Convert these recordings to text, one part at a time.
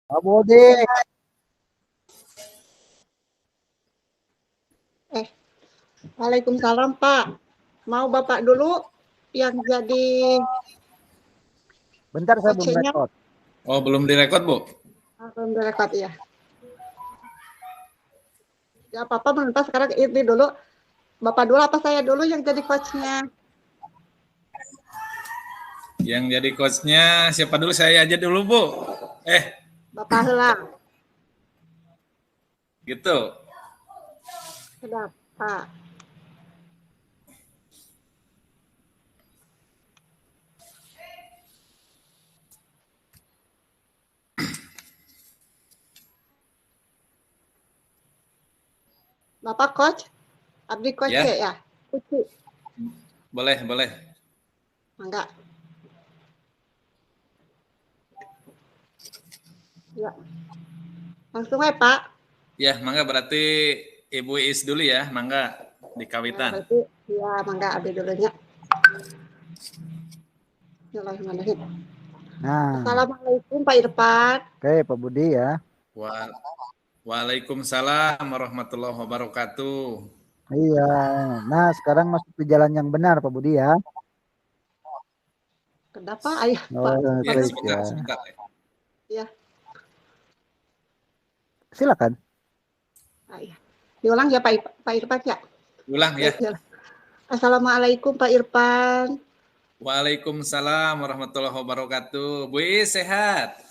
Pak Budi, Waalaikumsalam Pak. Mau Bapak dulu yang jadi bentar saya belum coachnya? rekod. Oh, belum direkod, Bu? Belum direkod ya. Ya apa-apa menentu sekarang ini dulu. Bapak dulu apa saya dulu yang jadi coachnya? Yang jadi coachnya siapa dulu? Saya aja dulu, Bu. Bapak heula. Gitu. Sedap, Pak. Bapak coach? Abdi coach ya? Uci. Boleh. Enggak. Ya. Langsung ya, Pak. Ya, mangga berarti Ibu Is dulu ya, mangga di kawitan. Berarti ya, mangga abdi dulunya. Bismillahirrahmanirrahim. Nah, Assalamualaikum Pak Irfan. oke Pak Budi ya. Waalaikumsalam warahmatullahi wabarakatuh. Iya. Nah, sekarang masuk di jalan yang benar Pak Budi ya. Kenapa ayah Pak? Ya, baik sebentar. Ya. Silakan. Ayah. Diulang ya Pak Irfan ya. Ulang ya. Assalamualaikum Pak Irfan. Waalaikumsalam warahmatullahi wabarakatuh. Bu Is sehat?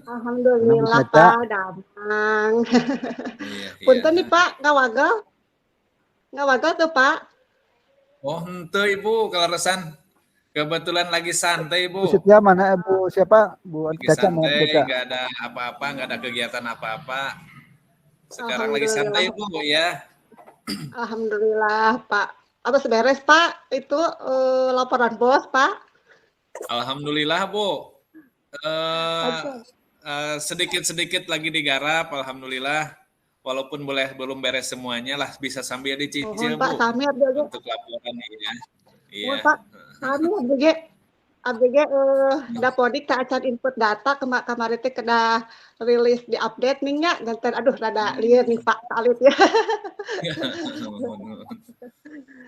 Alhamdulillah Pak, damang. Punten nih Pak, ngawagal tuh Pak. Oh, henteu Ibu, kaleresan. Kebetulan lagi santai, Bu. Bu Setia mana Bu siapa? Bu Lagi Caca santai, Caca. nggak ada apa-apa, nggak ada kegiatan apa-apa. Sekarang lagi santai, Bu, ya. Alhamdulillah Pak. Apa beres Pak? Itu laporan bos Pak. Alhamdulillah, Bu. Sedikit-sedikit lagi digarap, alhamdulillah. Walaupun belum beres semuanya lah, bisa sambil dicicil, Bu. Pak, kami untuk laporan ya. Iya. Pak, kami ABG dapodik ke acan input data kemarin teh kena rilis di update nih nya dan aduh rada liar nih Pak salit ya.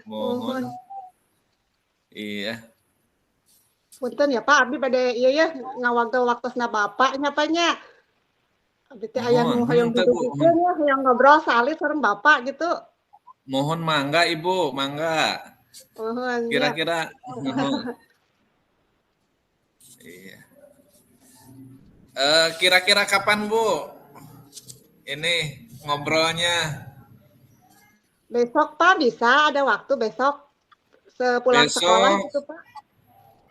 Mohon. Iya. Punten ya Pak, abdi pada iya ya ngawaga waktosna Bapak nyapanya. Abdi teh aya nu hoyong duduk-duduk ya, hoyong ngobrol salit sareng Bapak gitu. Mohon mangga Ibu, mangga. Kira-kira iya. Kira-kira kapan Bu? Ini ngobrolnya. Besok Pak bisa ada waktu besok sepulang sekolah gitu Pak.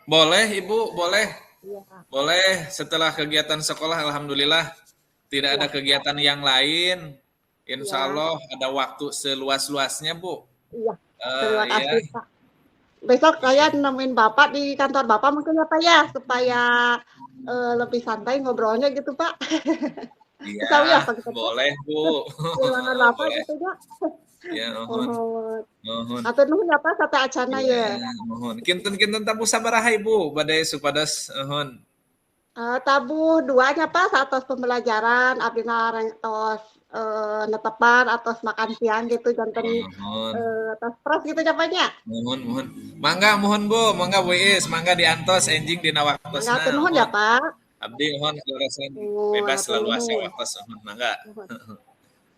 Boleh Ibu, boleh. Ya. Boleh setelah kegiatan sekolah alhamdulillah tidak ada kegiatan yang lain. Insya Allah ada waktu seluas-luasnya Bu. Iya. Terima kasih Pak. Besok saya nemuin Bapak di kantor Bapak mungkin ya Pak ya supaya lebih santai ngobrolnya gitu Pak. Iya, boleh Bu. Silangan Bapak gitu ya. Ya, mohon. Atur nuhun ya Pak sate acana ya. Mohon. Kinten tabu sabaraha Ibu badai supados mohon. Tabuh duanya Pak satos pembelajaran abdi tos netepan atau makan siang gitu janten tos pros gitu japanya. Mohon. Mangga mohon Bu, mangga Bu Is, mangga diantos enjing dina waktosna. Mangga atur nuhun ya Pak. Abdi mohon kaleresan bebas leluasa waktos mangga.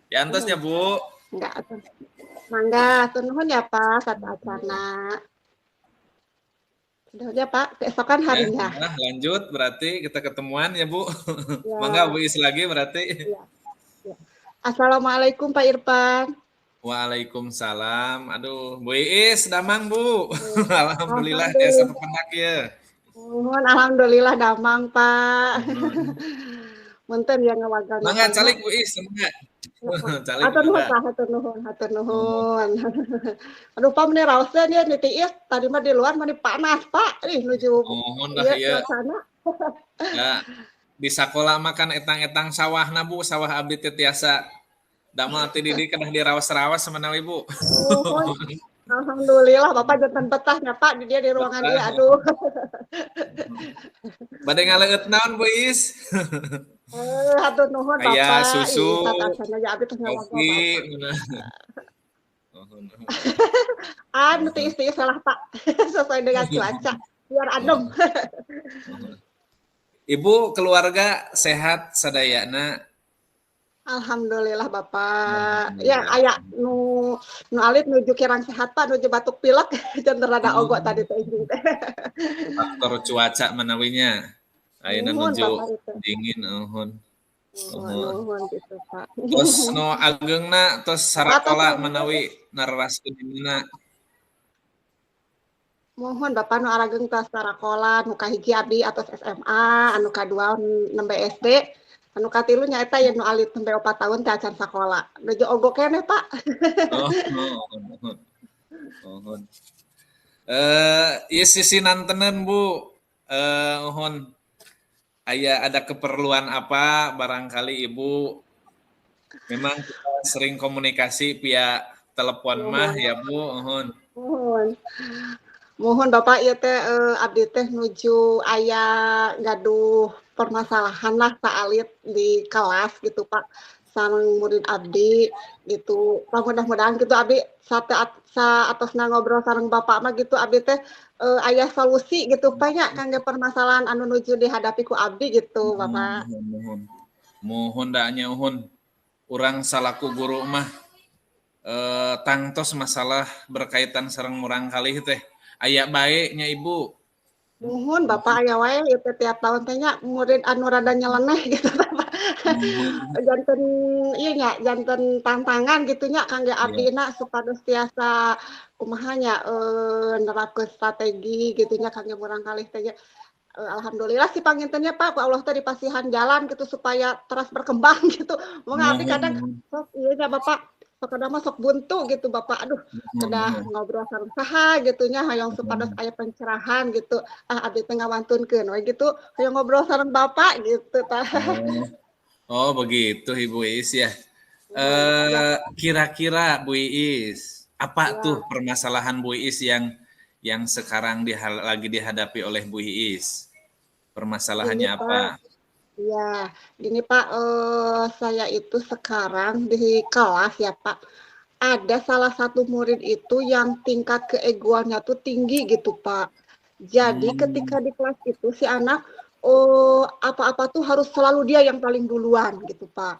Diantosnya Bu. Enggak, mangga atur nuhun ya Pak sate acana. Sudah ya Pak, keesokan harinya. Nah, lanjut berarti kita ketemuan ya Bu. Ya. Mangga Bu Is lagi berarti. Ya. Assalamualaikum Pak Irfan. Waalaikumsalam. Aduh, Bu Is damang Bu. Alhamdulillah tiasa pepenak ya. Alhamdulillah damang Pak. Munten yang ngawagal. Mangga calik Bu Is, mangga. Hatur nuhun. Aduh Pak meni raoseun ya di tiis tadi mah di luar mah panas Pak. Nuju. Mohon dah ya. Ya. Di sakola makan etang-etang sawahna Bu, sawah abdi teh tiasa damel ti didi kedah dirawas-rawas semenawi Bu. Alhamdulillah Bapak jantan betahnya Pak di dia di ruangan dia aduh. Bade ngaleut naon Bu Is? Hatur nuhun Aya Bapak. Ih, susu, tatasanna ya abdi teh ngawago kopi, Bapak. Nuhun, Anu nuhun, tiis-tiis lah Pak, sesuai dengan cuaca, biar adem. nuhun, nuhun. Ibu keluarga sehat sadayana. Alhamdulillah Bapak. Ya Alhamdulillah. aya nu alit nuju kirang sehat Pak, nuju batuk pilek, janten rada ogo Hmm, tadi teh izin teh. faktor cuaca menawinya. Ayeuna Nuhun nuju Bapak itu. dingin, nuhun, nuhun. Nuhun gitu Pak. Tos no ageungna tos Atas sarakola nuhun. menawi naraskeun dimana. Mohon Bapak nu arageung tos sarakola nu kahiji abdi atos SMA, anu kadua nembe SD, anu katilu nyaeta ye nu alit nembe 4 tahun teh acan sakola. Nuju ogo keneh Pak. Oh, nuhun, nuhun, nuhun. Ieu sisinanteuneun Bu. Nuhun. Ada keperluan apa barangkali Ibu memang kita sering komunikasi via telepon mah Nuhun, ya Bu. Nuhun. nuhun. Mohon Bapak ieu teh abdi teh nuju aya gaduh permasalahan lah saalit di kelas gitu Pak. Sareng murid abdi gitu. Mudah-mudahan gitu abdi saatosna ngobrol sareng Bapak mah gitu abdi teh aya solusi gitu Pak nya kangge permasalahan anu nuju dihadapi ku abdi gitu Bapak. Nuhun, nuhun. Mohon da nya nuhun. Urang salaku guru mah tangtos masalah berkaitan sareng murang kalih teh. Aya baiknya Ibu. Nuhun Bapak aya wae ieu teh tiap tahun teh nya murid anu rada nyeleneh gitu Bapak. Nuhun. Janten ieu nya janten tantangan gitu nya kangge Ya. abdina supados tiasa kumaha nya nerapkeun strategi gitu nya kangge murang kalih teh nya. Alhamdulillah sih pangintennya Pak, ku Allah teh dipasihan jalan gitu supaya terus berkembang gitu. Mangga abdi kadang Nuhun. sok ieu nya Bapak, sok kadang mah sok buntu gitu Bapak. Aduh, Nuhun. kedah Nuhun. ngobrol sareng saha gitu nya hayang supados aya pencerahan gitu. Ah abdi teh ngawantunkeun we gitu, hayang ngobrol sareng Bapak gitu tah. Oh. Oh, begitu Ibu Iis ya. Ya, Kira-kira Bu Iis, apa ya. tuh permasalahan Bu Iis yang sekarang lagi dihadapi oleh Bu Iis? Gini Permasalahannya Pak, apa? ya, gini Pak, saya itu sekarang di kelas ya Pak, ada salah satu murid itu yang tingkat keegoannya tuh tinggi gitu Pak. Jadi Hmm, ketika di kelas itu si anak, oh apa-apa tuh harus selalu dia yang paling duluan gitu Pak.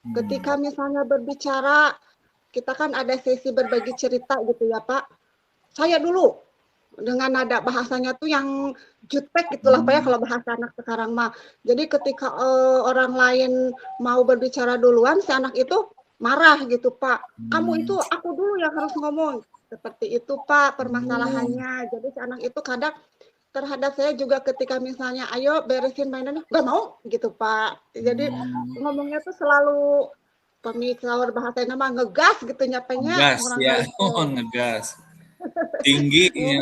hmm, Ketika misalnya berbicara, kita kan ada sesi berbagi cerita gitu ya Pak. Saya dulu dengan nada bahasanya tuh yang jutek gitulah Pak ya hmm, kalau bahasa anak sekarang mah. Jadi ketika orang lain mau berbicara duluan, si anak itu marah gitu Pak. Kamu itu hmm. aku dulu yang harus ngomong. Seperti itu Pak Oh, permasalahannya. Jadi si anak itu kadang terhadap saya juga ketika misalnya ayo beresin mainannya gak mau gitu Pak. Jadi hmm. ngomongnya tuh selalu pemikiran bahasa nama ngegas gitu nyapanya Ngegas orang ya, halus oh, ngegas. Tinggi ya,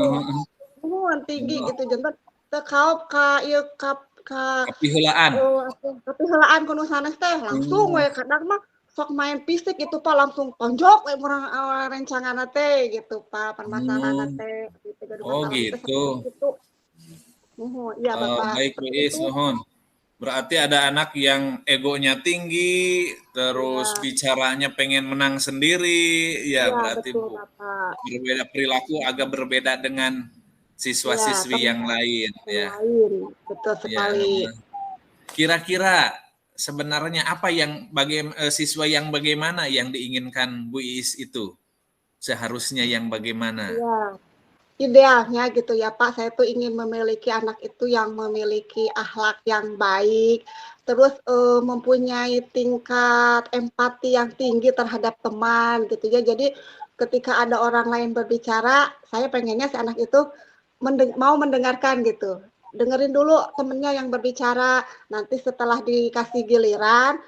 nuhun tinggi oh, gitu jantan teu kaop ka ieu ka kepihulaan. kapiheulaan kudu sanes teh langsung we Hmm, kadang mah sok main fisik gitu Pak langsung tonjok we urang rencanganna teh gitu Pak permasalahanna hmm. teh gitu jadi Oh masalah teh gitu. seperti itu nuhun iya Bapak Baik Bu seperti Iis, itu nuhun. Berarti ada anak yang egonya tinggi, terus iya bicaranya pengen menang sendiri, ya iya berarti betul Bu. Bapak Berbeda perilaku agak berbeda dengan iya siswa-siswi teman yang lain yang ya. lain betul Ya, sekali kira-kira sebenarnya apa yang siswa yang bagaimana yang diinginkan Bu Iis itu? Seharusnya yang bagaimana? iya idealnya gitu ya Pak, saya tuh ingin memiliki anak itu yang memiliki akhlak yang baik, terus, mempunyai tingkat empati yang tinggi terhadap teman gitu ya. Jadi ketika ada orang lain berbicara, saya pengennya si anak itu mau mendengarkan gitu. Dengerin dulu temennya yang berbicara, nanti setelah dikasih giliran,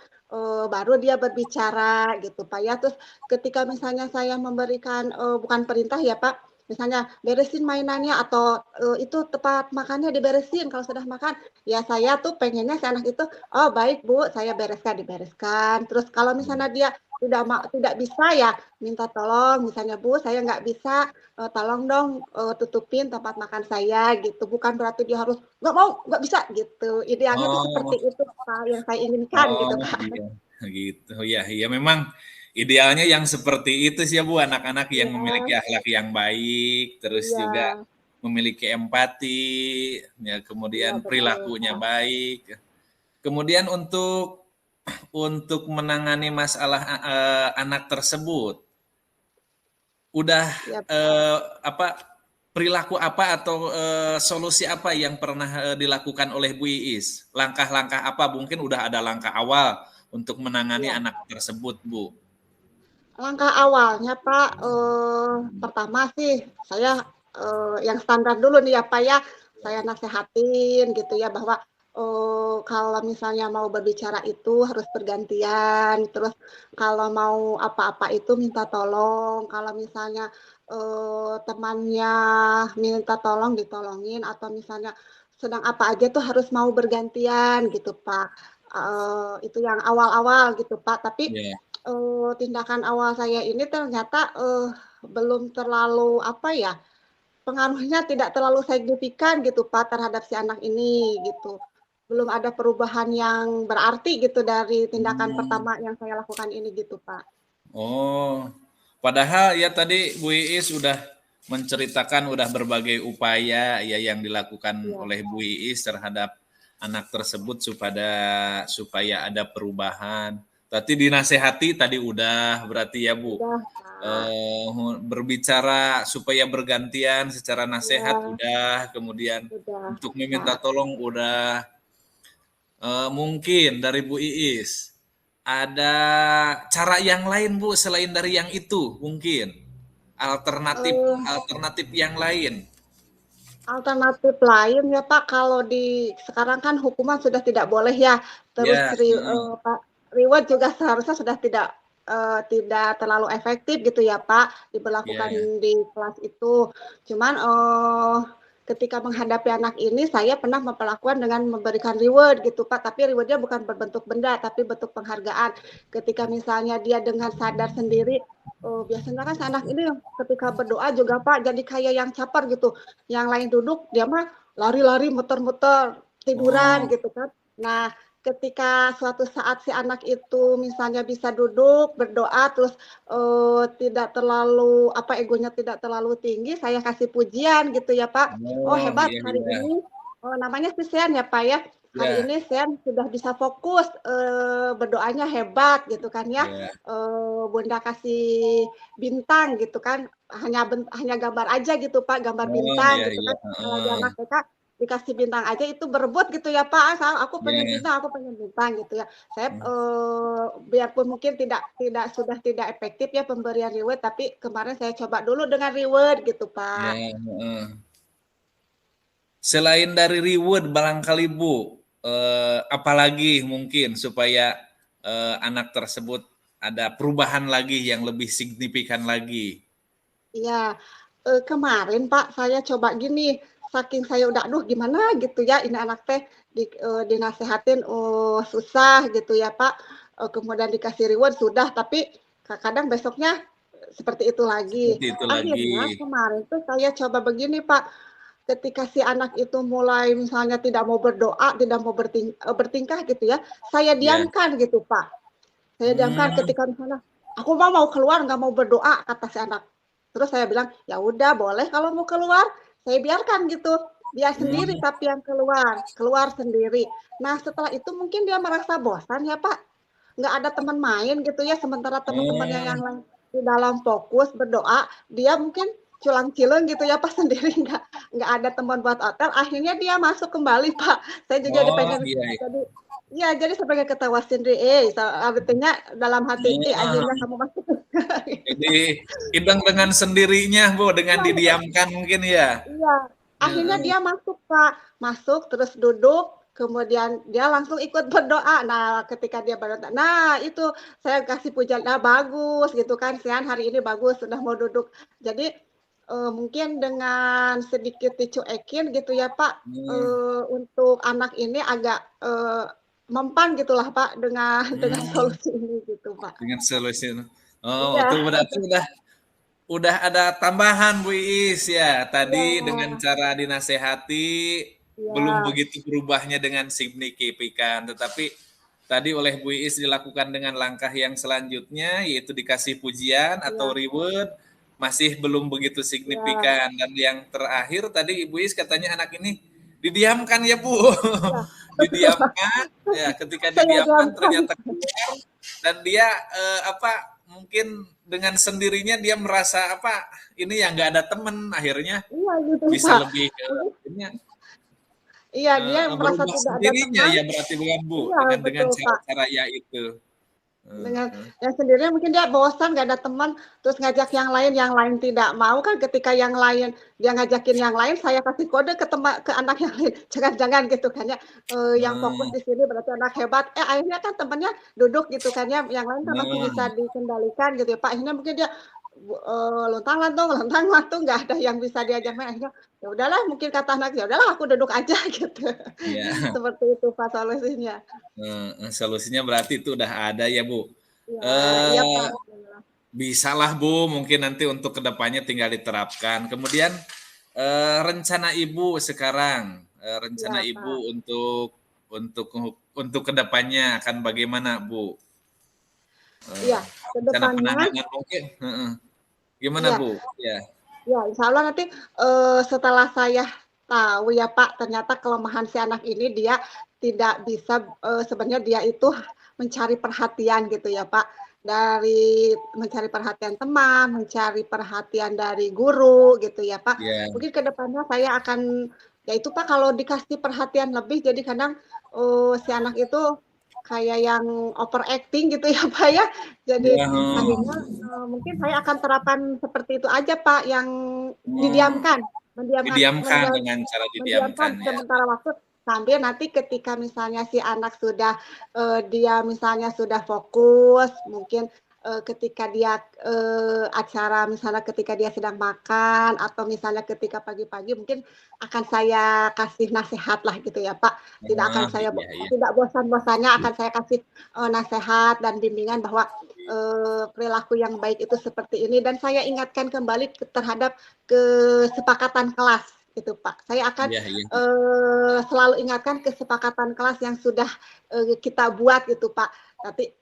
baru dia berbicara gitu Pak ya. Terus ketika misalnya saya memberikan, bukan perintah ya Pak, misalnya beresin mainannya atau itu tempat makannya diberesin kalau sudah makan. Ya saya tuh pengennya si anak itu, oh baik Bu, saya bereskan, dibereskan. Terus kalau misalnya dia tidak bisa ya minta tolong, misalnya Bu, saya nggak bisa, tolong dong tutupin tempat makan saya gitu. Bukan berarti dia harus nggak mau, nggak bisa gitu. Idealnya tuh seperti Oh, itu Pak, yang saya inginkan gitu oh Kak. iya, gitu. Ya, ya memang idealnya yang seperti itu sih ya Bu, anak-anak yang memiliki Iya, akhlak yang baik, terus iya, juga memiliki empati, ya iya kemudian betul perilakunya Kak. baik. Kemudian untuk menangani masalah anak tersebut, udah Iya apa perilaku apa atau solusi apa yang pernah dilakukan oleh Bu Iis? Langkah-langkah apa? Mungkin udah ada langkah awal untuk menangani iya. anak tersebut, Bu. Langkah awalnya Pak, pertama sih saya, yang standar dulu nih ya Pak ya, saya nasehatin gitu ya bahwa, kalau misalnya mau berbicara itu harus bergantian, terus kalau mau apa-apa itu minta tolong, kalau misalnya, temannya minta tolong ditolongin atau misalnya sedang apa aja tuh harus mau bergantian gitu Pak, itu yang awal-awal gitu Pak. Tapi Ya. tindakan awal saya ini ternyata, belum terlalu, apa ya, pengaruhnya tidak terlalu signifikan gitu, Pak, terhadap si anak ini, gitu. Belum ada perubahan yang berarti gitu dari tindakan Hmm. pertama yang saya lakukan ini gitu, Pak. Oh, padahal ya tadi Bu Iis sudah menceritakan udah berbagai upaya ya yang dilakukan Iya, oleh Bu Iis terhadap anak tersebut supaya ada perubahan. Tadi dinasehati tadi udah berarti ya Bu. udah, Pak. Berbicara supaya bergantian secara nasihat Iya, udah, kemudian udah, untuk meminta Pak. tolong udah. Mungkin dari Bu Iis, ada cara yang lain Bu selain dari yang itu mungkin? Alternatif Eee alternatif yang lain? Alternatif lain ya Pak, kalau di sekarang kan hukuman sudah tidak boleh ya, terus Ya, Pak, reward juga seharusnya sudah tidak terlalu efektif gitu ya Pak, ya, ya. diberlakukan di kelas itu. Cuman, ketika menghadapi anak ini saya pernah memperlakukan dengan memberikan reward gitu Pak, tapi reward-nya bukan berbentuk benda, tapi bentuk penghargaan. Ketika misalnya dia dengan sadar sendiri, biasanya kan si anak ini ketika berdoa juga Pak, jadi kayak yang caper gitu, yang lain duduk, dia mah lari-lari, muter-muter, tiduran Oh, gitu kan. Nah, ketika suatu saat si anak itu misalnya bisa duduk, berdoa, terus tidak terlalu, apa, egonya tidak terlalu tinggi, saya kasih pujian gitu ya, Pak. "Oh oh, hebat iya, hari iya. ini," namanya sih Sean ya, Pak, ya. "Hari Ya, ini Sean sudah bisa fokus, berdoanya hebat," gitu kan ya. ya. Bunda kasih bintang gitu kan, hanya gambar aja gitu, Pak, gambar Oh, bintang iya, gitu iya, kan. Kalau di heeh. anak TK dikasih bintang aja itu berebut gitu ya, Pak, Iya, aku pengen bintang," gitu ya. Saya, mhm, biarpun mungkin tidak efektif ya pemberian reward, tapi kemarin saya coba dulu dengan reward gitu, iya, Pak. heeh. Selain dari reward barangkali Bu, apalagi mungkin supaya, anak tersebut ada perubahan lagi yang lebih signifikan lagi? Iya, kemarin Pak, saya coba gini, saking saya udah, "Aduh gimana gitu ya, ini anak teh dinasehatin, susah," gitu ya Pak, kemudian dikasih reward sudah, tapi kadang besoknya seperti itu lagi. Seperti itu lagi. Akhirnya kemarin tuh saya coba begini Pak, ketika si anak itu mulai misalnya tidak mau berdoa, tidak mau bertingkah gitu ya, saya Ya. diamkan gitu Pak. Saya diamkan Mmm, ketika misalnya, "Aku mah mau keluar nggak mau berdoa," kata si anak. Terus saya bilang, "Ya udah boleh kalau mau keluar." Saya biarkan gitu, dia sendiri mmm, tapi yang keluar sendiri. Nah setelah itu mungkin dia merasa bosan ya Pak, nggak ada teman main gitu ya, sementara teman-temannya oh, yang lain di dalam fokus berdoa, dia mungkin culang-cileng gitu ya Pak, sendiri nggak ada teman buat otel, akhirnya dia masuk kembali Pak. Saya jadi oh, pengen iya, iya. jadi iya, jadi sebagai ketawa sendiri, artinya dalam hati, Heeh, akhirnya kamu masuk." jadi hilang dengan sendirinya, Bu, dengan Iya, didiamkan mungkin ya? iya, akhirnya Heeh, dia masuk, Kak. Masuk, terus duduk, kemudian dia langsung ikut berdoa. Nah, ketika dia berdoa, nah itu saya kasih pujian, "Nah bagus," gitu kan, "Sian hari ini bagus, sudah mau duduk." Jadi, mungkin dengan sedikit dicuekin gitu ya Pak, Hmm, untuk anak ini agak, mempan gitulah Pak dengan hmm, solusi ini gitu Pak. dengan solusi. Oh, Iya itu berarti udah ada tambahan Bu Iis ya. Tadi dengan iya cara dinasehati belum iya begitu berubahnya dengan signifikan, tetapi tadi oleh Bu Iis dilakukan dengan langkah yang selanjutnya yaitu dikasih pujian atau iya reward masih belum begitu iya signifikan dan yang terakhir tadi Ibu Iis katanya anak ini didiamkan ya Bu. iya, betul Pak, Didiamkan ya ketika saya didiamkan diamkan. ternyata keluar dan dia mungkin dengan sendirinya dia merasa ini ya nggak ada temen akhirnya Iya gitu bisa Pak. lebih ke Mungkin akhirnya iya dia merasa berubah tidak ada sendirinya teman ya berarti bukan Bu iya dengan betul Pak. cara-cara ya itu. Dengan Heeh. yang sendirinya mungkin dia bosan, nggak ada teman, terus ngajak yang lain tidak mau kan ketika yang lain dia ngajakin yang lain, saya kasih kode ke anak yang lain, jangan-jangan gitu kan ya, yang fokus Nah, di sini berarti anak hebat, akhirnya kan temannya duduk gitu kan ya, yang lain kan masih bisa nah, dikendalikan gitu ya Pak, akhirnya mungkin dia, lontang-lantung lontang-lantung, nggak ada yang bisa diajak main, akhirnya, ya udahlah mungkin kata anak, "Ya udahlah aku duduk aja," gitu. ya, Seperti itu Pak solusinya. solusinya berarti itu udah ada ya Bu. Iya iya Pak, Eh Bisalah Bu, mungkin nanti untuk kedepannya tinggal diterapkan. Kemudian rencana Ibu sekarang, rencana iya Pak. Ibu untuk untuk kedepannya akan bagaimana Bu? Iya, Rencana kedepannya penanganan mungkin, heeh. Gimana iya Bu? Ya, iya, insya Allah nanti, setelah saya tahu ya Pak, ternyata kelemahan si anak ini dia tidak bisa, sebenarnya dia itu mencari perhatian gitu ya Pak, dari mencari perhatian teman, mencari perhatian dari guru gitu ya Pak. ya, Mungkin kedepannya saya akan ya itu Pak, kalau dikasih perhatian lebih jadi kadang, si anak itu kayak yang overacting gitu ya Pak ya. Jadi ya, akhirnya, mungkin saya akan terapkan seperti itu aja, Pak, yang oh, didiamkan, mendiamkan didiamkan dengan cara mendiamkan didiamkan ya. sementara waktu, sambil nanti ketika misalnya si anak sudah, dia misalnya sudah fokus, mungkin, ketika dia, acara misalnya ketika dia sedang makan, atau misalnya ketika pagi-pagi mungkin akan saya kasih nasihat lah gitu ya, Pak. Tidak akan Oh, saya iya iya. tidak bosan-bosannya akan saya kasih, nasehat dan bimbingan bahwa, perilaku yang baik itu seperti ini dan saya ingatkan kembali terhadap kesepakatan kelas gitu Pak. Saya akan, Iya iya. selalu ingatkan kesepakatan kelas yang sudah, kita buat gitu Pak.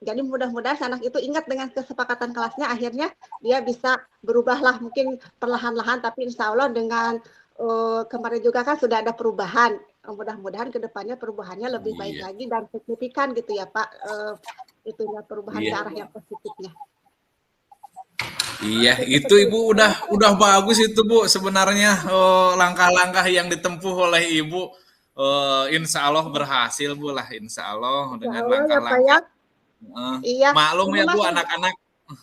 Jadi mudah-mudahan si anak itu ingat dengan kesepakatan kelasnya, akhirnya dia bisa berubahlah mungkin perlahan-lahan, tapi insya Allah dengan, kemarin juga kan sudah ada perubahan, mudah-mudahan ke depannya perubahannya lebih baik Iya. lagi dan signifikan gitu ya Pak, itunya perubahan ke Iya. arah yang positifnya. Iya, Mungkin itu seperti Ibu itu aja. udah bagus itu Bu sebenarnya langkah-langkah yang ditempuh oleh Ibu insya Allah berhasil Bu lah insya Allah Insya dengan Allah ya Pak ya. langkah-langkah. Iya, Maklum ini ya Bu Mas anak-anak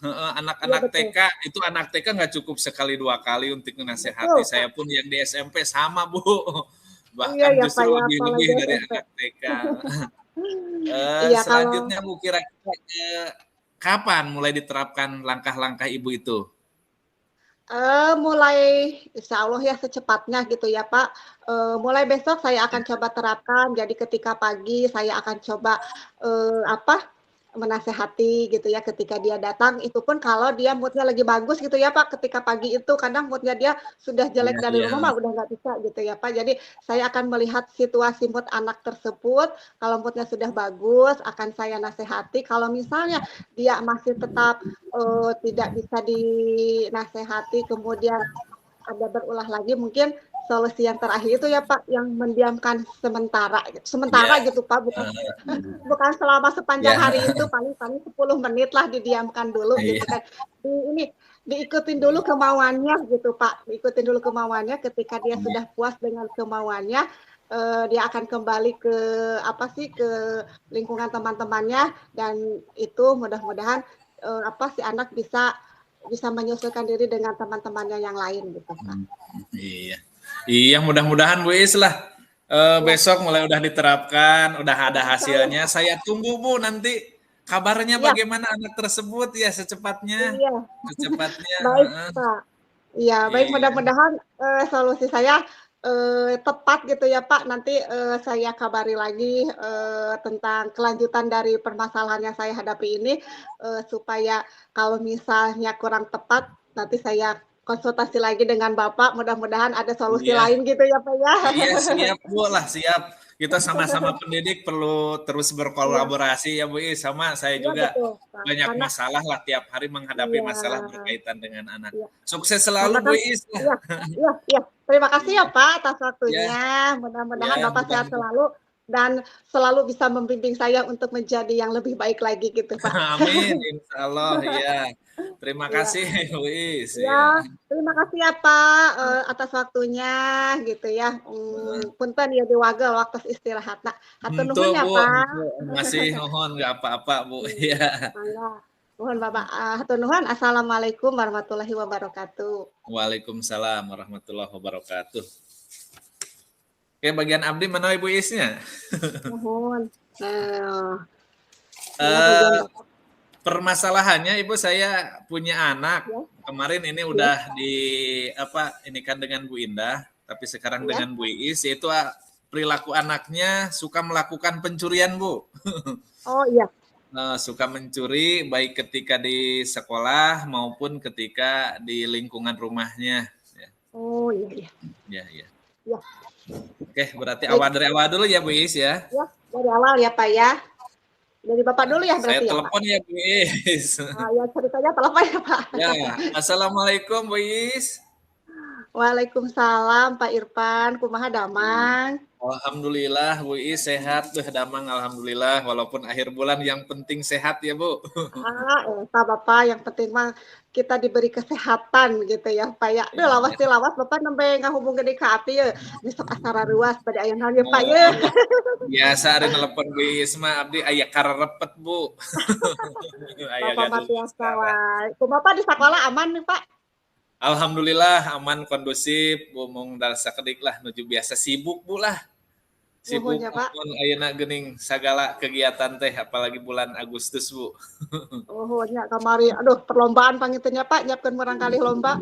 iya anak-anak betul. TK itu anak TK nggak cukup sekali dua kali untuk menasehati. Betul, Saya Pak. pun yang di SMP sama Bu, Iya bahkan ya, Pak, justru ya, lebih-lebih apalagi dari SMP. anak TK. Iya, kalau, Selanjutnya Bu kira-kira kapan mulai diterapkan langkah-langkah Ibu itu? mulai insya Allah ya secepatnya gitu ya, Pak, mulai besok saya akan coba terapkan, jadi ketika pagi saya akan coba, apa, menasehati gitu ya ketika dia datang, itu pun kalau dia mood-nya lagi bagus gitu ya, Pak, ketika pagi itu kadang mood-nya dia sudah jelek Iya dari iya. rumah mah udah nggak bisa gitu ya, Pak. Jadi saya akan melihat situasi mood anak tersebut, kalau mood-nya sudah bagus akan saya nasehati, kalau misalnya dia masih tetap, tidak bisa dinasehati, kemudian ada berulah lagi mungkin solusi yang terakhir itu ya Pak, yang mendiamkan Iya. sementara gitu Pak, bukan bukan selama sepanjang Ya, hari itu, paling paling 10 menit lah didiamkan dulu gitu iya. kan. Diikutin dulu kemauannya gitu Pak, diikutin dulu kemauannya, ketika dia sudah puas dengan kemauannya, dia akan kembali ke apa sih, ke lingkungan teman-temannya dan itu mudah-mudahan, si anak bisa bisa menyesuaikan diri dengan teman-temannya yang lain gitu, Pak. Iya. Iya, mudah-mudahan Bu Is lah Ya, besok mulai udah diterapkan, udah ada insya Allah. hasilnya. Saya tunggu Bu nanti kabarnya Iya bagaimana anak tersebut ya secepatnya. iya, Secepatnya, baik, heeh. Pak. Iya, baik Iya. mudah-mudahan solusi saya tepat gitu ya Pak. Nanti saya kabari lagi tentang kelanjutan dari permasalahan yang saya hadapi ini supaya kalau misalnya kurang tepat nanti saya konsultasi lagi dengan Bapak. Mudah-mudahan ada solusi Iya. lain gitu ya Pak ya. Iya siap Bu lah siap. Kita sama-sama pendidik perlu terus Iya, berkolaborasi ya Bu I. Sama saya iya juga betul Pak. banyak Karena masalah lah tiap hari menghadapi iya, masalah berkaitan dengan anak. iya. Sukses Karena selalu kan Bu Is lah. iya, iya, iya. Terima kasih ya Iya, Pak atas ya, waktunya. Mudah-mudahan ya, Bapak sehat selalu dan selalu bisa membimbing saya untuk menjadi yang lebih baik lagi gitu Pak. amin, insya Allah ya. Terima Iya, kasih Bu Is iya. ya. Terima kasih ya Pak atas waktunya gitu ya. Punten ya diwagel waktu istirahatna. Hatur Itu nuhun ya Bu, Pak. itu masih mohon nggak apa-apa Bu. Ya. Mangga. Nuhun Bapak. Hatur nuhun. Assalamualaikum warahmatullahi wabarakatuh. Waalaikumsalam warahmatullahi wabarakatuh. Oke, bagian abdi mana Ibu Isnya? Nuhun. Ya, Eh, bagian Bapak. permasalahannya Ibu saya punya anak. Ya, Kemarin ini ya, udah di apa ini kan dengan Bu Indah, tapi sekarang ya. dengan Bu Is yaitu perilaku anaknya suka melakukan pencurian, Bu. Oh iya. Suka mencuri baik ketika di sekolah maupun ketika di lingkungan rumahnya. Ya, Oh iya, iya. ya, ya. Ya, Oke, berarti baik. dari awal dulu ya Bu Is ya. Ya, dari awal ya Pak ya. Dari Bapak dulu ya Saya berarti ya Pak. telepon ya Bu Is. Ya ceritanya telepon ya Pak. Ya, Assalamualaikum Bu Is. Waalaikumsalam Pak Irfan. Kumaha damang? Alhamdulillah Bu Is sehat tuh damang alhamdulillah walaupun akhir bulan yang penting sehat ya Bu. Pak Bapak yang penting mah kita diberi kesehatan gitu ya Pak ya. Duh lawas ti lawas Bapak nembe ngahubung gede ka api ya. Besok asara ruas pada aya naon ya Pak ya. Biasa ada telepon Bu Is mah abdi aya karepet Bu. Aya Bapak mah gaduh biasa masalah. wae. Bapak di sekolah aman nih Pak? Alhamdulillah aman kondusif Bu mung dal sakedik lah nuju biasa sibuk Bu lah. Sibuk Nuhun ya Pak. mun ayeuna geuning sagala kegiatan teh apalagi bulan Agustus Bu. Oh, nya kamari. Aduh, perlombaan pangitunya Pak, nyiapkeun murang kali lomba.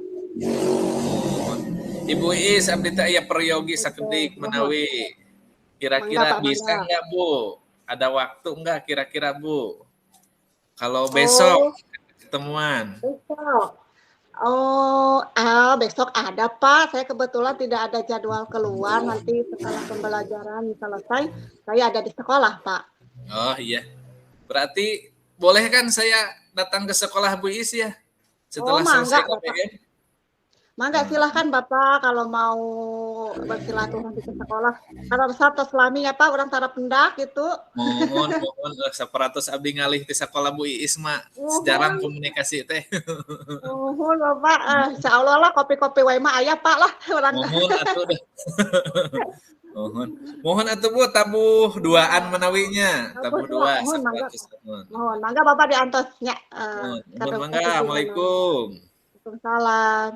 Ibu Is abdi teh aya peryogi sakedik menawi kira-kira Mangga, Pak, bisa mangga. nggak Bu? Ada waktu nggak kira-kira Bu? Kalau Oh, besok ketemuan. besok. Besok ada Pak. Saya kebetulan tidak ada jadwal keluar. Nanti setelah pembelajaran selesai, saya ada di sekolah Pak. Oh iya. Berarti boleh kan saya datang ke sekolah Bu Is ya? Setelah selesai Mangga Bapak. KPM? Mangga silahkan Bapak kalau mau bersilaturahmi ke sekolah. Karena satu selami ya Pak, orang tara pendak gitu. Mohon saparatos abdi ngalih ti sekolah Bu Iis mah sejarah komunikasi teh. Nuhun Bapak. Insya Allah lah kopi-kopi wae mah aya Pak lah. Mohon atuh deh. Mohon atuh Bu tabuh duaan menawinya. Tabuh dua Mohon mangga. saparatos. Mohon mangga Bapak diantosnya. Mohon mangga. Assalamualaikum. Waalaikumsalam.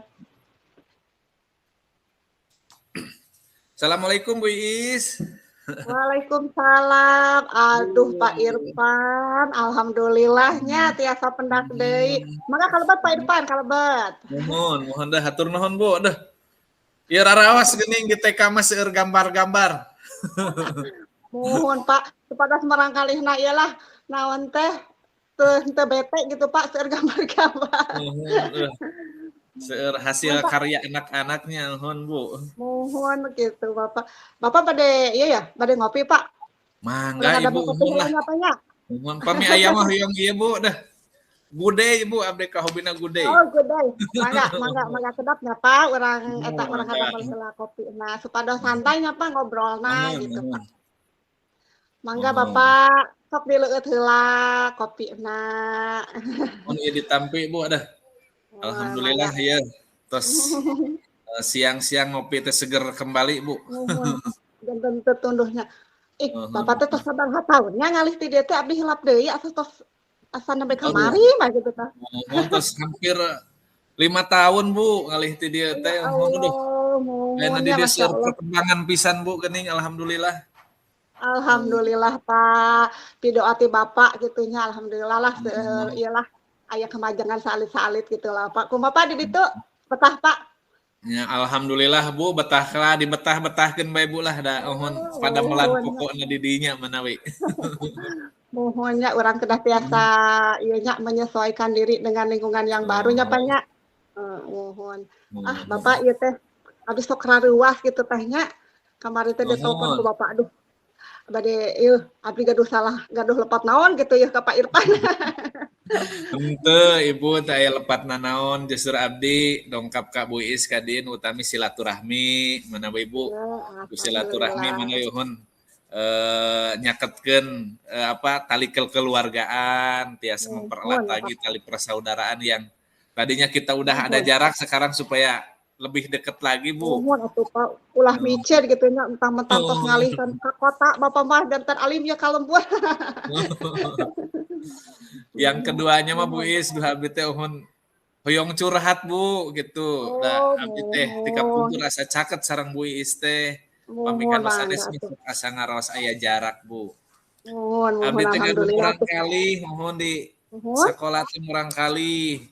Assalamualaikum Bu Iis. Waalaikumsalam. Aduh Pak Irfan, alhamdulillahnya tiasa pendak deui. Mangga kalebet Pak Irfan, kalebet. Mohon dah hatur nuhun Bu. Dah. Ieu raraos geuning di TK mah seueur gambar-gambar. Mohon Pak, supados marangkalihna ieu lah naon teh teu bete gitu Pak seueur gambar-gambar. Seueur hasil karya anak-anaknya nuhun Bu. Mohon gitu Bapak. Bapak bade ieu ya, bade ngopi Pak. Mangga Ibu mohon lah. Mohon pami aya mah hoyong ieu Bu dah. Gude Ibu abdi ka hobina gude. Oh, gude. Mangga sedapnya Pak, urang eta urang hafal heula kopi. Nah, supados santai nya Pak ngobrolna gitu Pak. Mangga Bapak sok dileueut heula kopina. Mun ieu ditampi Bu dah. Alhamdulillah ya. Terus siang-siang ngopi teh seger kembali Bu. Dan tunduhnya. Bapak teh tos sabaraha taunnya ngalih ti dieu teh abdi hilap deui asa nembe kamari mah gitu tah. Terus hampir 5 tahun Bu ngalih ti dieu teh. Ayeuna di dieu perkembangan pisan Bu geuning alhamdulillah. Alhamdulillah Pak. Pidoa ti Bapak gitunya alhamdulillah lah iyalah aya kemajangan salit-salit gitu lah Pak. Kumaha Pak di ditu? Betah Pak. Ya, alhamdulillah Bu, betahlah dibetah-betahkeun bae Bu lah da uhun pada melan pokokna di dinya manawi. Mohonnya orang kedah biasa ieu nya menyesuaikan diri dengan lingkungan yang barunya Pak nya. Mohon. Bapak ieu teh abis sok raruas gitu teh nya. Kamari teh ditelepon ku Bapak, aduh. Bade ieu abdi gaduh lepat naon gitu ya ka Pak Irfan. Henteu Ibu teh aya lepatna naon justru abdi dongkap ka Bu Iis kadin utami silaturahmi manawi Ibu. Silaturahmi manawi uhun nyaketkeun tali kekeluargaan, tiasa mempererat lagi tali persaudaraan yang tadinya kita udah ada jarak sekarang supaya lebih dekat lagi Bu. Mohon atuh Pak, ulah micet gitu nya mentang-mentang tos ngalihkan ka kota Bapak mah danten alim ya kalembur. Yang keduanya mah Bu Is duha abdi teh uhun hoyong curhat Bu gitu. Da abdi teh tika puntur asa caket sareng Bu Is teh. Pamikan sanes asa ngaros aya jarak Bu. Abdi teh gaduh murang kali mohon di sekolah teh murang kali.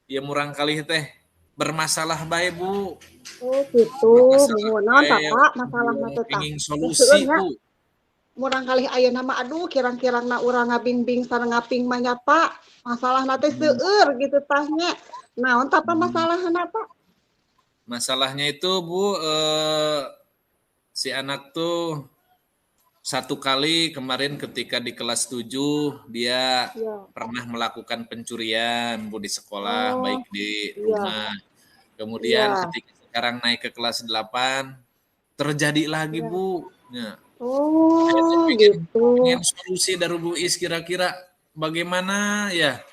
Ya murang kali teh bermasalah bae Bu. Oh gitu. Mohon Bapak masalahna teh tah. Penging solusi Bu. Murang kali ayeuna mah aduh kirang-kirangna urang ngabing-bing sareng ngaping mah nya Pak. Masalahna teh seueur gitu tah nya. Naon tah masalahna Pak? Masalahnya itu Bu si anak tuh satu kali kemarin ketika di kelas 7 dia pernah melakukan pencurian Bu di sekolah baik di rumah. Kemudian ketika sekarang naik ke kelas 8 terjadi lagi Bu. Ya. Pengen solusi dari Bu Is kira-kira bagaimana ya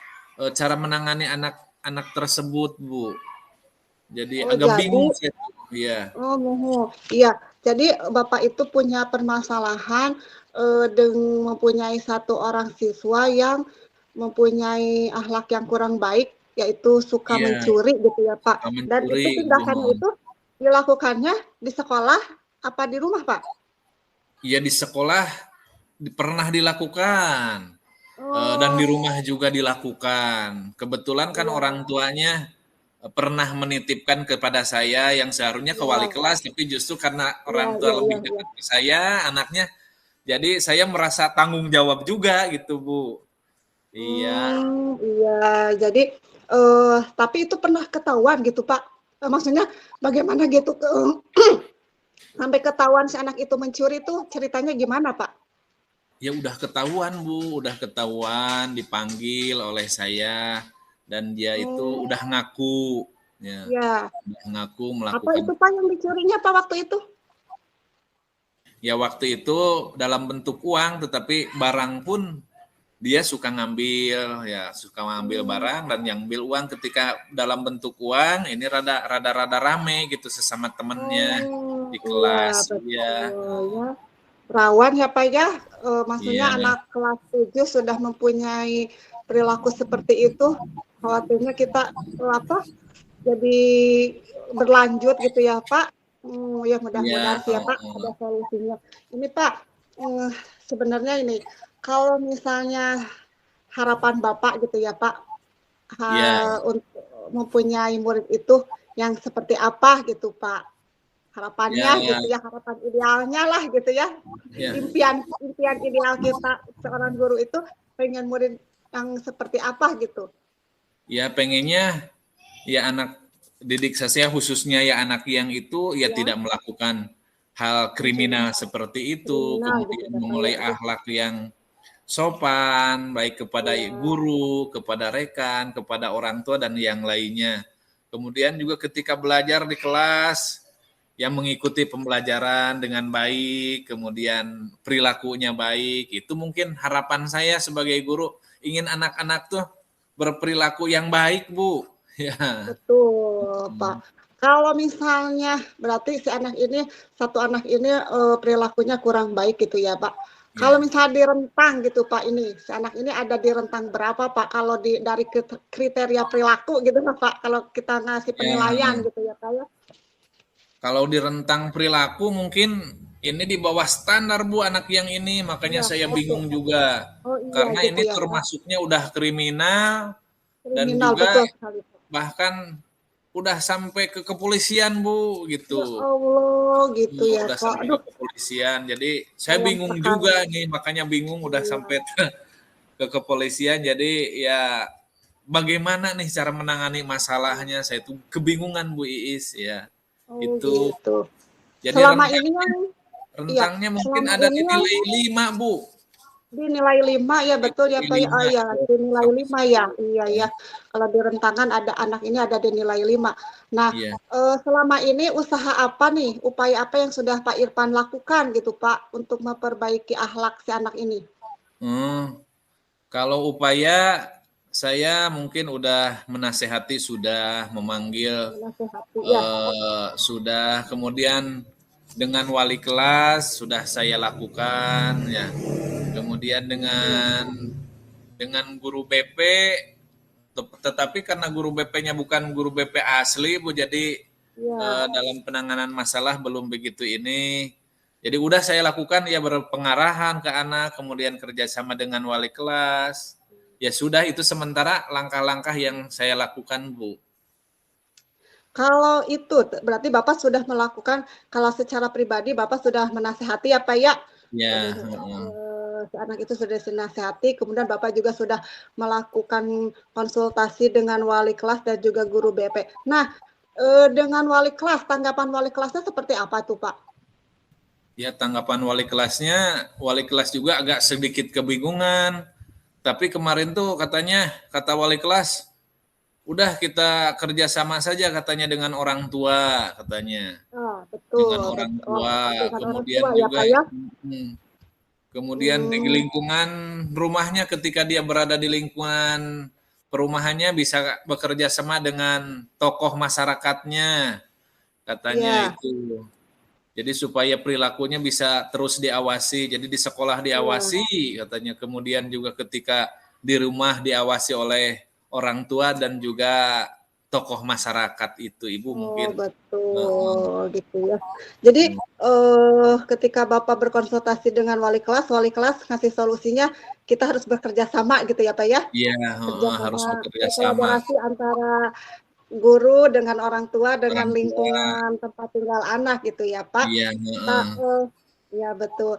cara menangani anak-anak tersebut Bu. Jadi agak bingung saya. Iya. Iya. Jadi Bapak itu punya permasalahan dengan mempunyai satu orang siswa yang mempunyai akhlak yang kurang baik, yaitu suka mencuri gitu ya Pak. Dan itu tindakannya itu dilakukannya di sekolah apa di rumah Pak? Iya di sekolah pernah dilakukan dan di rumah juga dilakukan. Kebetulan kan orang tuanya pernah menitipkan kepada saya yang seharusnya ke wali kelas, tapi justru karena orang tua lebih dekat ke saya, anaknya, jadi saya merasa tanggung jawab juga gitu Bu. Iya. Iya, jadi tapi itu pernah ketahuan gitu Pak. Maksudnya bagaimana gitu sampai ketahuan si anak itu mencuri tuh ceritanya gimana Pak? Ya udah ketahuan Bu, udah ketahuan dipanggil oleh saya dan dia itu udah ngaku. Ya. Udah ngaku melakukan. Apa itu Pak yang dicurinya Pak waktu itu? Ya waktu itu dalam bentuk uang tetapi barang pun dia suka ngambil barang dan yang ambil uang ketika dalam bentuk uang ini rada rame gitu sesama temennya di kelas ya. Rawan ya Pak ya, maksudnya anak kelas 7 sudah mempunyai perilaku seperti itu, khawatirnya kita jadi berlanjut gitu ya Pak. Ya mudah-mudahan sih ya Pak ada solusinya. Ini Pak, sebenarnya ini kalau misalnya harapan Bapak gitu ya Pak, untuk mempunyai murid itu yang seperti apa gitu Pak? Harapannya gitu ya, harapan idealnya lah gitu ya. Impian ideal kita seorang guru itu pengen murid yang seperti apa gitu. Ya pengennya ya anak didik saya khususnya ya anak yang itu tidak melakukan hal kriminal seperti itu, kemudian memulai akhlak yang sopan, baik kepada guru, kepada rekan, kepada orang tua, dan yang lainnya. Kemudian juga ketika belajar di kelas, yang mengikuti pembelajaran dengan baik, kemudian perilakunya baik, itu mungkin harapan saya sebagai guru, ingin anak-anak tuh berperilaku yang baik, Bu. Ya. Betul, Pak. Kalau misalnya berarti satu anak ini perilakunya kurang baik gitu ya, Pak. Kalau misalnya di rentang gitu Pak ini, si anak ini ada di rentang berapa Pak? Kalau dari kriteria perilaku gitu Pak, kalau kita ngasih penilaian gitu ya Pak ya. Kalau di rentang perilaku mungkin ini di bawah standar Bu anak yang ini, makanya saya bingung juga. Karena gitu ini termasuknya udah kriminal dan juga bahkan udah sampai ke kepolisian Bu Ya gitu. Allah, gitu ya Udah Pak. sampai Aduh, ke kepolisian. Jadi saya sayang bingung sekali. juga nih, makanya bingung udah Iya. sampai ke kepolisian. Jadi ya bagaimana nih cara menangani masalahnya? Saya tuh kebingungan Bu Iis ya. Oh Itu gitu. jadi Selama ini yang, iya, rentangnya mungkin selama ada ini di yang nilai 5 Bu. dinilai 5 ya betul ya Pak ya. Oh Nilai 5 ya, dinilai sampai 5 ya. Iya ya. sekarang. Kalau di rentangan ada anak ini ada dinilai 5. Nah, Iya. selama ini usaha apa nih, upaya apa yang sudah Pak Irfan lakukan gitu Pak untuk memperbaiki akhlak si anak ini? Hmm, kalau upaya saya mungkin udah menasehati, sudah memanggil, Menasehati ya. sudah kemudian dengan wali kelas sudah saya lakukan ya. Kemudian dengan guru BP, tetapi karena guru BP-nya bukan guru BP asli Bu, jadi Ya. dalam penanganan masalah belum begitu ini. Jadi udah saya lakukan ya berpengarahan ke anak, kemudian kerjasama dengan wali kelas. Ya sudah itu sementara langkah-langkah yang saya lakukan Bu. Kalau itu berarti Bapak sudah melakukan, kalau secara pribadi Bapak sudah menasehati ya Pak ya? Ya, Si anak itu sudah dinasehati, kemudian Bapak juga sudah melakukan konsultasi dengan wali kelas dan juga guru BP. Nah, dengan wali kelas, tanggapan wali kelasnya seperti apa tuh Pak? ya tanggapan wali kelas juga agak sedikit kebingungan. Tapi kemarin tuh katanya, kata wali kelas, udah kita kerjasama saja katanya dengan orang tua katanya. Dengan Betul, orang betul. tua, Dengan orang kemudian tua ya juga Pak ya? kemudian di Hmm, lingkungan rumahnya ketika dia berada di lingkungan perumahannya bisa bekerja sama dengan tokoh masyarakatnya katanya iya, itu. Jadi supaya perilakunya bisa terus diawasi. Jadi di sekolah iya. diawasi katanya. Kemudian juga ketika di rumah diawasi oleh orang tua dan juga tokoh masyarakat itu. Ibu Oh, mungkin. betul, gitu ya. Jadi, ketika Bapak berkonsultasi dengan wali kelas ngasih solusinya, kita harus bekerja sama gitu ya, Pak, ya? Iya, Kerja harus sama, bekerja sama berkolaborasi antara guru dengan orang tua, dengan orang tua. lingkungan tempat tinggal anak gitu ya, Pak? Iya, Pak, ya betul.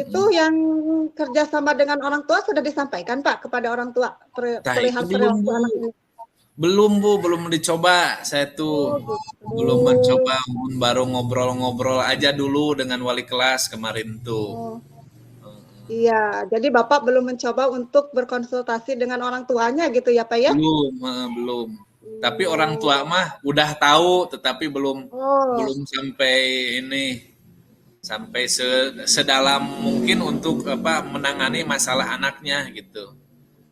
Itu heeh. yang kerjasama dengan orang tua sudah disampaikan, Pak, kepada orang tua Nah itu perihal belum perilaku Bu, anak ini? belum Bu, belum dicoba. Saya Oh, tuh belum gitu. mencoba, baru ngobrol-ngobrol aja dulu dengan wali kelas kemarin tuh. Oh. Iya, jadi Bapak belum mencoba untuk berkonsultasi dengan orang tuanya gitu ya, Pak, ya? Belum, belum. Tapi orang tua Oh, mah udah tahu, tetapi belum oh, belum sampai ini, sampai sedalam mungkin untuk apa menangani masalah anaknya gitu.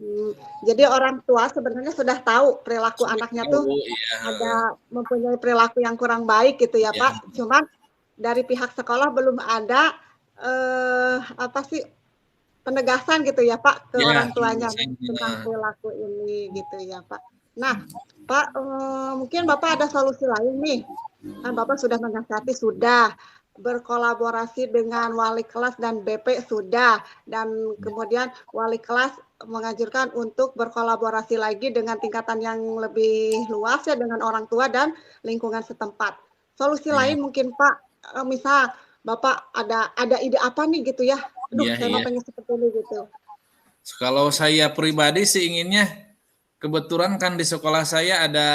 mmm, jadi orang tua sebenarnya sudah tahu perilaku Sudah anaknya tuh tahu, iya, ada mempunyai perilaku yang kurang baik gitu ya, iya, Pak. Cuman dari pihak sekolah belum ada, apa sih, penegasan gitu ya, Pak, ke iya, orang tuanya tentang saya, perilaku ini gitu ya, Pak. Nah, Pak, mungkin Bapak ada solusi lain nih, kan Bapak sudah menasihati sudah, berkolaborasi dengan wali kelas dan BP sudah, dan kemudian wali kelas menganjurkan untuk berkolaborasi lagi dengan tingkatan yang lebih luas ya dengan orang tua dan lingkungan setempat. Solusi iya, lain mungkin Pak, misal Bapak ada ide apa nih gitu ya, aduh iya, saya mau iya. pengen seperti ini gitu. Kalau saya pribadi sih inginnya, kebetulan kan di sekolah saya ada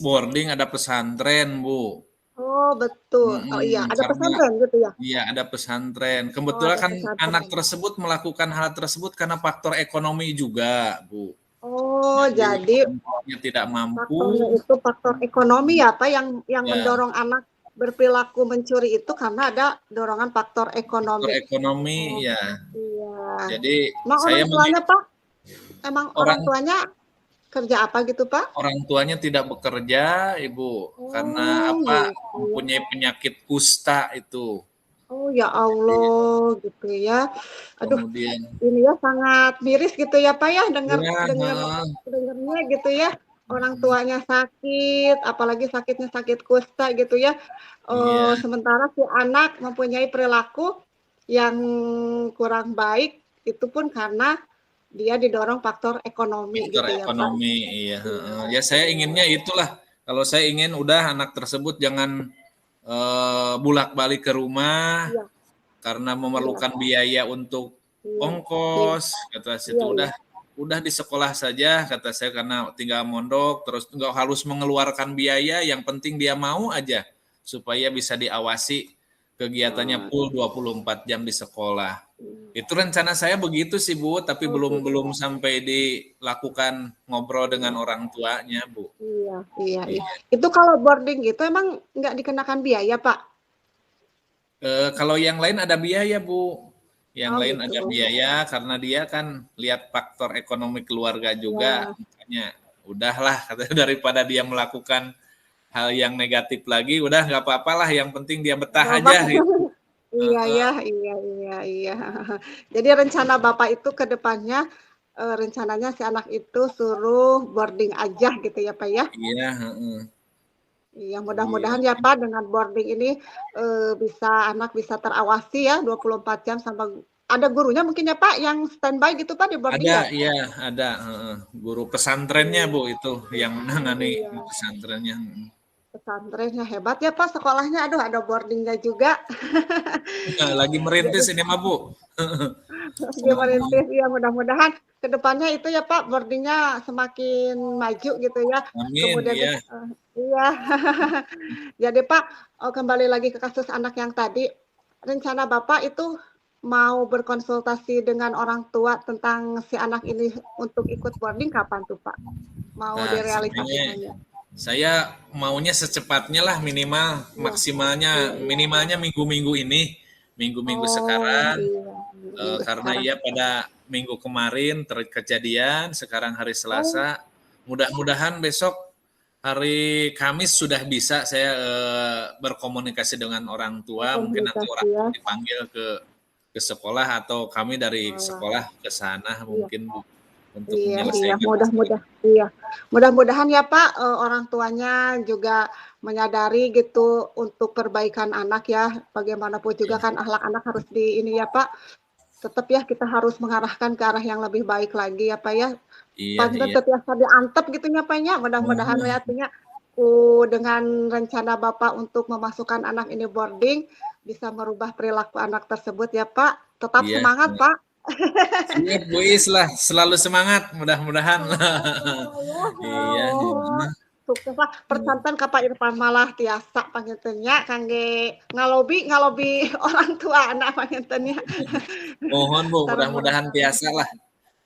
boarding, ada pesantren, Bu. Oh betul, oh iya ada Karena pesantren gitu ya? iya ada pesantren. Oh Kebetulan ada kan anak pesantren. tersebut melakukan hal tersebut karena faktor ekonomi juga, Bu. Oh Jadi jadi orang tuanya tidak mampu, faktornya itu faktor ekonomi ya Pak yang ya mendorong anak berperilaku mencuri itu karena ada dorongan faktor faktor ekonomi. ekonomi, Oh ya. iya. Jadi Emang saya orang tuanya Pak, emang orang orang tuanya kerja apa gitu Pak? orang tuanya tidak bekerja, Ibu, karena Oh apa? gitu ya. Mempunyai penyakit kusta itu. Oh ya Jadi, Allah gitu ya. Aduh kemudian ini ya sangat miris gitu ya Pak ya ya, dengarnya gitu ya. Orang tuanya sakit, apalagi sakitnya sakit kusta gitu ya. iya, Sementara si anak mempunyai perilaku yang kurang baik, itu pun karena dia didorong faktor ekonomi faktor gitu ya Pak. ekonomi, iya. Iya, Ya saya iya. inginnya itulah Kalau saya ingin udah anak tersebut jangan bolak-balik ke rumah Iya, karena iya, memerlukan Pak. biaya untuk Iya, iya, ongkos, kata situ iya, iya. udah di sekolah saja, kata saya, karena tinggal mondok terus nggak harus mengeluarkan biaya, yang penting dia mau aja supaya bisa diawasi kegiatannya Oh, full 24 jam di sekolah. iya. Itu rencana saya begitu sih Bu, tapi Oh, belum gitu. belum sampai dilakukan ngobrol dengan Iya, orang tuanya Bu. iya, iya, iya. Iya. Itu kalau boarding gitu emang nggak dikenakan biaya, Pak? Kalau yang lain ada biaya, Bu. Yang Oh, lain gitu. ada biaya karena dia kan lihat faktor ekonomi keluarga juga, Ya, makanya udahlah katanya daripada dia melakukan hal yang negatif lagi, udah nggak apa-apalah, yang penting dia betah nggak apa. aja gitu. Iya, Heeh, ya, iya, iya, iya. Jadi rencana Bapak itu ke depannya rencananya si anak itu suruh boarding aja gitu ya, Pak ya? iya, heeh, Iya, iya, mudah-mudahan ya Pak dengan boarding ini anak bisa terawasi ya 24 jam sama ada gurunya mungkin ya Pak yang standby gitu Pak di boarding ada, ya? iya, ada, heeh. Guru pesantrennya Iya. Bu itu yang menangani Iya, pesantrennya. pesantrennya hebat ya Pak sekolahnya. Aduh, ada boardingnya juga. Lagi merintis Jadi ini mah Bu. dia merintis ya mudah-mudahan kedepannya itu ya Pak boardingnya semakin maju gitu ya. Amin, Kemudian iya. iya. Jadi Pak kembali lagi ke kasus anak yang tadi. Rencana Bapak itu mau berkonsultasi dengan orang tua tentang si anak ini untuk ikut boarding kapan tuh Pak? Mau Nah, sebenarnya direalisasikannya? saya maunya secepatnya lah, minimal Iya, maksimalnya iya, iya, iya. minimalnya minggu-minggu ini, minggu-minggu Oh, sekarang, iya. Minggu karena sekarang. ia pada minggu kemarin terkejadian, sekarang hari Oh, Selasa, mudah-mudahan besok hari Kamis sudah bisa saya berkomunikasi dengan orang tua, mungkin nanti komunikasi orang ya. tua dipanggil ke sekolah atau kami dari Oh, sekolah ke sana iya. mungkin Bu, untuk Iya, iya, menyelesaikan masalah. mudah-mudahan ya Pak, orang tuanya juga menyadari gitu untuk perbaikan anak ya, bagaimanapun juga kan akhlak anak harus di ini ya Pak, tetap ya kita harus mengarahkan ke arah yang lebih baik lagi ya Pak ya. Iya, Palinten iya. teu tiasa diantep gitu nya Pak nya, mudah-mudahan we Mhm. atuh nya dengan rencana Bapak untuk memasukkan anak ini boarding, bisa merubah perilaku anak tersebut ya Pak. Tetap Iya, semangat Pak. siap Bu Is lah, selalu semangat, mudah-mudahan. Ya, Iya, oh, sukses lah percantan ka Pak Irfan malah tiasa panginten nya kangge ngalobi ngalobi orang tua anak panginten nya. mohon Bu, Sareng mudah-mudahan biasa lah.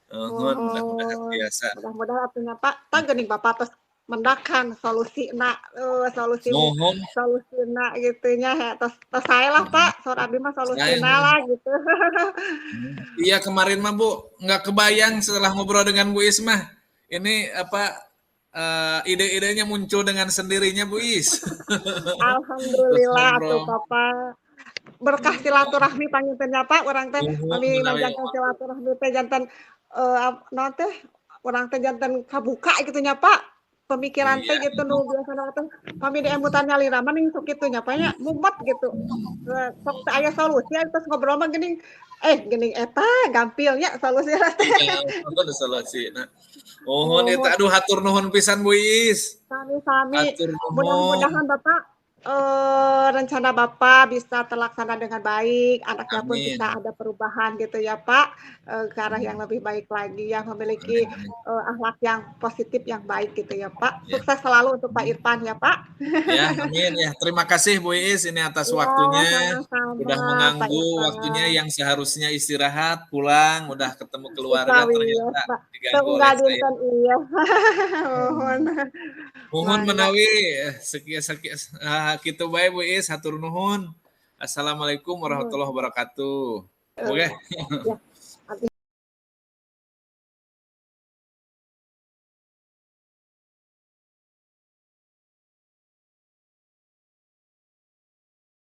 Mohon, mudah-mudahan mohon, biasa. mudah-mudahan atunya Pak, tah geuning Bapak tos mendakan solusina, Mohon, solusina gitu nya, tos tos sae lah Pak, saur abdi mah saya solusina lah gitu. iya kemarin mah Bu, nggak kebayang setelah ngobrol dengan Bu Is mah, ini apa, ide-idenya muncul dengan sendirinya Bu Is. Terus Alhamdulillah atuh ngobrol, Papa. Berkah silaturahmi panginten nya Pak, urang teh mohon pami menawi ngajakan silaturahmi teh janten naon teh, urang teh janten kabuka gitu nya Pak. Pemikiran teh iya, gitu nu biasana teh pami diemutan nyalira mah ning sok kitu nya Pak nya, mumet gitu. Sok teu aya solusi terus ngobrol mah geuning geuning eta gampilnya solusinya teh. iya, mohon solusi. Nah, mohon eta, Mohon aduh hatur nuhun pisan Bu Is. sami-sami, Hatur nuhun. mudah-mudahan Bapak, rencana Bapak bisa terlaksana dengan baik, anaknya pun bisa Amin. ada perubahan gitu ya Pak, ke arah yang lebih baik lagi ya, memiliki, Amin, amin. akhlak yang positif, yang baik gitu ya Pak. Ya. Sukses selalu untuk Pak Irfan ya Pak. Ya, amin ya. Terima kasih Bu Iis ini atas Iya, waktunya. sama-sama Udah Pak mengganggu waktunya Irfan. yang seharusnya istirahat, pulang, udah ketemu keluarga Utawi ternyata Pak, diganggu oleh teunggal saya. dinten iya. Mohon. Hmm. Nuhun Mangga. menawi sekian kitu bae Bu Iis, hatur nuhun. Assalamualaikum Nuhun. warahmatullahi wabarakatuh. Eh, Oke. ya, abdi